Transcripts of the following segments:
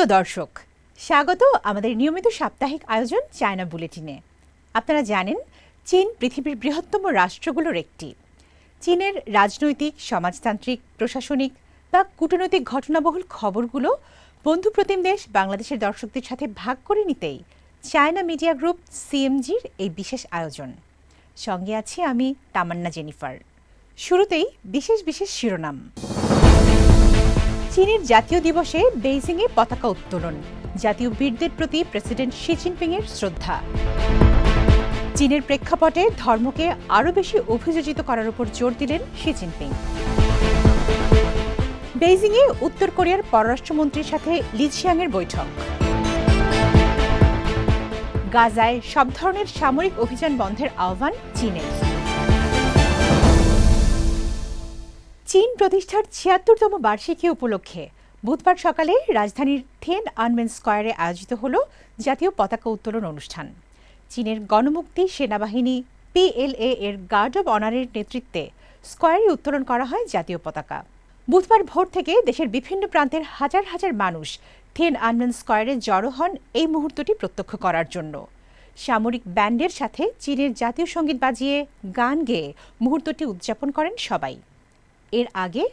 প্রিয় দর্শক, স্বাগত আমাদের নিয়মিত সাপ্তাহিক আয়োজন চায়না বুলেটিনে। আপনারা জানেন, চীন পৃথিবীর বৃহত্তম রাষ্ট্রগুলোর একটি। চীনের রাজনৈতিক, সমাজতান্ত্রিক, প্রশাসনিক বা কূটনৈতিক ঘটনাবহুল খবরগুলো বন্ধুপ্রতিম দেশ বাংলাদেশের দর্শকদের সাথে ভাগ করে নিতেই চায়না মিডিয়া গ্রুপ সিএমজির এই বিশেষ আয়োজন। সঙ্গে আছি আমি তামান্না জেনিফার। শুরুতেই বিশেষ বিশেষ শিরোনাম। চীনের জাতীয় দিবসে বেইজিংয়ে পতাকা উত্তোলন, জাতীয় বীরদের প্রতি প্রেসিডেন্ট শি জিনপিংয়ের শ্রদ্ধা। চীনের প্রেক্ষাপটে ধর্মকে আরও বেশি অভিযোজিত করার উপর জোর দিলেন শি জিনপিং। বেইজিংয়ে উত্তর কোরিয়ার পররাষ্ট্রমন্ত্রীর সাথে লি ছিয়াংয়ের বৈঠক। গাজায় সব ধরনের সামরিক অভিযান বন্ধের আহ্বান চীনের। চীন প্রতিষ্ঠার ৭৬তম বার্ষিকী উপলক্ষে বুধবার সকালে রাজধানীর থিয়েন আনমেন স্কয়ারে আয়োজিত হল জাতীয় পতাকা উত্তোলন অনুষ্ঠান। চীনের গণমুক্তি সেনাবাহিনী PLA এর গার্ড অব অনারের নেতৃত্বে স্কয়ারে উত্তোলন করা হয় জাতীয় পতাকা। বুধবার ভোর থেকে দেশের বিভিন্ন প্রান্তের হাজার হাজার মানুষ থিয়েন আনমেন স্কয়ারে জড়ো হন এই মুহূর্তটি প্রত্যক্ষ করার জন্য। সামরিক ব্যান্ডের সাথে চীনের জাতীয় সঙ্গীত বাজিয়ে গান গেয়ে মুহূর্তটি উদযাপন করেন সবাই। এর আগে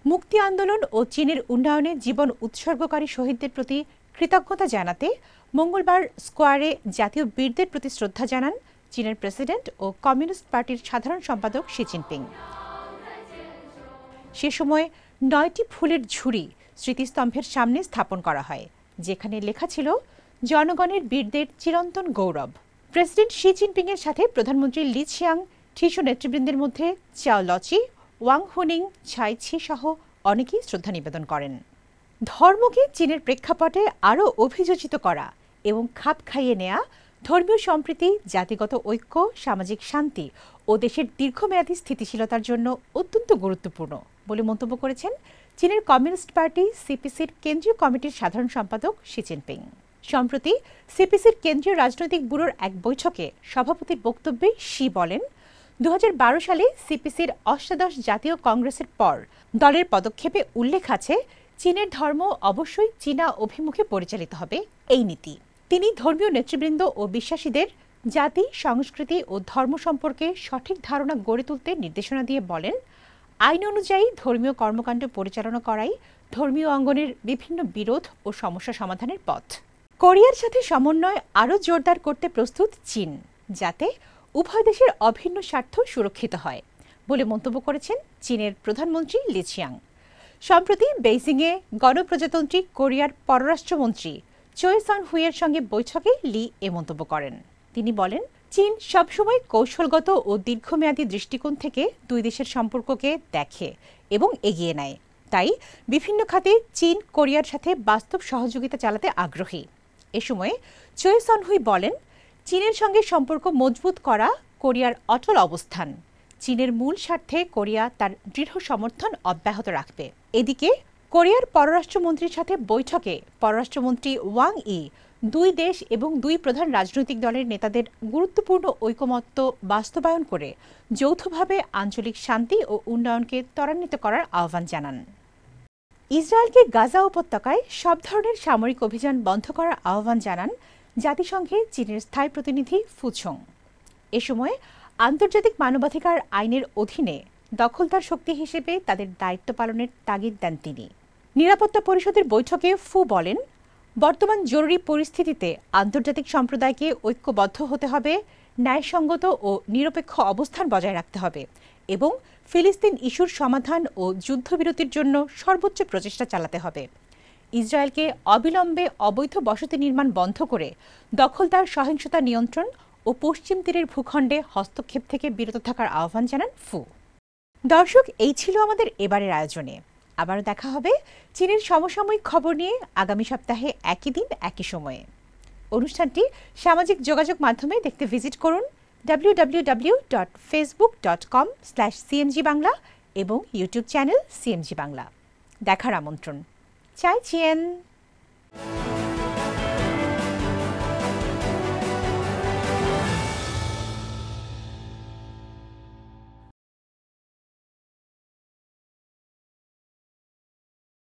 মুক্তি আন্দোলন ও চীনের উন্নয়নে জীবন উৎসর্গকারী শহীদদের প্রতি কৃতজ্ঞতা জানাতে মঙ্গলবার স্কয়ারে জাতীয় বীরদের প্রতি শ্রদ্ধা জানান চীনের প্রেসিডেন্ট ও কমিউনিস্ট পার্টির সাধারণ সম্পাদক শি জিনপিং। সে সময় ৯টি ফুলের ঝুড়ি স্মৃতিস্তম্ভের সামনে স্থাপন করা হয়, যেখানে লেখা ছিল জনগণের বীরদের চিরন্তন গৌরব। প্রেসিডেন্ট শি জিনপিংয়ের সাথে প্রধানমন্ত্রী লি ছিয়াং, শীর্ষ নেতৃবৃন্দের মধ্যে চাও লচি, ওয়াং হুনিং, ছাই ছি সহ অনেকেই শ্রদ্ধা নিবেদন করেন। ধর্মকে চীনের প্রেক্ষাপটে আরও অভিযোজিত করা এবং খাপ খাইয়ে নেয়া ধর্মীয় সম্প্রীতি, জাতিগত ঐক্য, সামাজিক শান্তি ও দেশের দীর্ঘমেয়াদী স্থিতিশীলতার জন্য অত্যন্ত গুরুত্বপূর্ণ বলে মন্তব্য করেছেন চীনের কমিউনিস্ট পার্টি CPCর কেন্দ্রীয় কমিটির সাধারণ সম্পাদক শি জিনপিং। সম্প্রতি CPCর কেন্দ্রীয় রাজনৈতিক ব্যুরোর এক বৈঠকে সভাপতির বক্তব্যে শি বলেন, ২০১২ সালে CPCর অষ্টাদশ জাতীয় কংগ্রেসের পর দলের পদক্ষেপে উল্লেখ আছে চীনের ধর্ম অবশ্যই চীনা অভিমুখে পরিচালিত হবে এই নীতি। তিনি ধর্মীয় নেতৃবৃন্দ ও বিশ্বাসীদের জাতি, সংস্কৃতি ও ধর্ম সম্পর্কে সঠিক ধারণা গড়ে তুলতে নির্দেশনা দিয়ে বলেন, আইন অনুযায়ী ধর্মীয় কর্মকাণ্ড পরিচালনা করাই ধর্মীয় অঙ্গনের বিভিন্ন বিরোধ ও সমস্যা সমাধানের পথ। কোরিয়ার সাথে সমন্বয় আরও জোরদার করতে প্রস্তুত চীন, যাতে উভয় দেশের অভিন্ন স্বার্থ সুরক্ষিত হয় বলে মন্তব্য করেছেন চীনের প্রধানমন্ত্রী লি ছিয়াং। সম্প্রতি বেইজিংয়ে গণপ্রজাতন্ত্রী কোরিয়ার পররাষ্ট্রমন্ত্রী চোয় সন হুইয়ের সঙ্গে বৈঠকে লি এ মন্তব্য করেন। তিনি বলেন, চীন সবসময় কৌশলগত ও দীর্ঘমেয়াদী দৃষ্টিকোণ থেকে দুই দেশের সম্পর্ককে দেখে এবং এগিয়ে নেয়। তাই বিভিন্ন খাতে চীন কোরিয়ার সাথে বাস্তব সহযোগিতা চালাতে আগ্রহী। এ সময় চোয় সন হুই বলেন, চীনের সঙ্গে সম্পর্ক মজবুত করা কোরিয়ার অটল অবস্থান। চীনের মূল স্বার্থে কোরিয়া তার দৃঢ় সমর্থন অব্যাহত রাখবে। এদিকে কোরিয়ার পররাষ্ট্রমন্ত্রীর সাথে বৈঠকে পররাষ্ট্রমন্ত্রী ওয়াং ই দুই দেশ এবং দুই প্রধান রাজনৈতিক দলের নেতাদের গুরুত্বপূর্ণ ঐকমত্য বাস্তবায়ন করে যৌথভাবে আঞ্চলিক শান্তি ও উন্নয়নকে ত্বরান্বিত করার আহ্বান জানান। ইসরায়েলকে গাজা উপত্যকায় সব ধরনের সামরিক অভিযান বন্ধ করার আহ্বান জানান জাতিসংঘে চীনের স্থায়ী প্রতিনিধি ফু ছোং। এ সময় আন্তর্জাতিক মানবাধিকার আইনের অধীনে দখলদার শক্তি হিসেবে তাদের দায়িত্ব পালনের তাগিদ দেন তিনি। নিরাপত্তা পরিষদের বৈঠকে ফু বলেন, বর্তমান জরুরি পরিস্থিতিতে আন্তর্জাতিক সম্প্রদায়কে ঐক্যবদ্ধ হতে হবে, ন্যায়সঙ্গত ও নিরপেক্ষ অবস্থান বজায় রাখতে হবে এবং ফিলিস্তিন ইস্যুর সমাধান ও যুদ্ধবিরতির জন্য সর্বোচ্চ প্রচেষ্টা চালাতে হবে। ইসরায়েলকে অবিলম্বে অবৈধ বসতি নির্মাণ বন্ধ করে দখলদার সহিংসতা নিয়ন্ত্রণ ও পশ্চিম তীরের ভূখণ্ডে হস্তক্ষেপ থেকে বিরত থাকার আহ্বান জানান ফু। দর্শক, এই ছিল আমাদের এবারের আয়োজনে। আবারও দেখা হবে চীনের সমসাময়িক খবর নিয়ে আগামী সপ্তাহে একই দিন একই সময়ে। অনুষ্ঠানটি সামাজিক যোগাযোগ মাধ্যমে দেখতে ভিজিট করুন www.facebook.com/cmg বাংলা এবং ইউটিউব চ্যানেল CMG বাংলা। দেখার আমন্ত্রণ। চাই চিয়েন।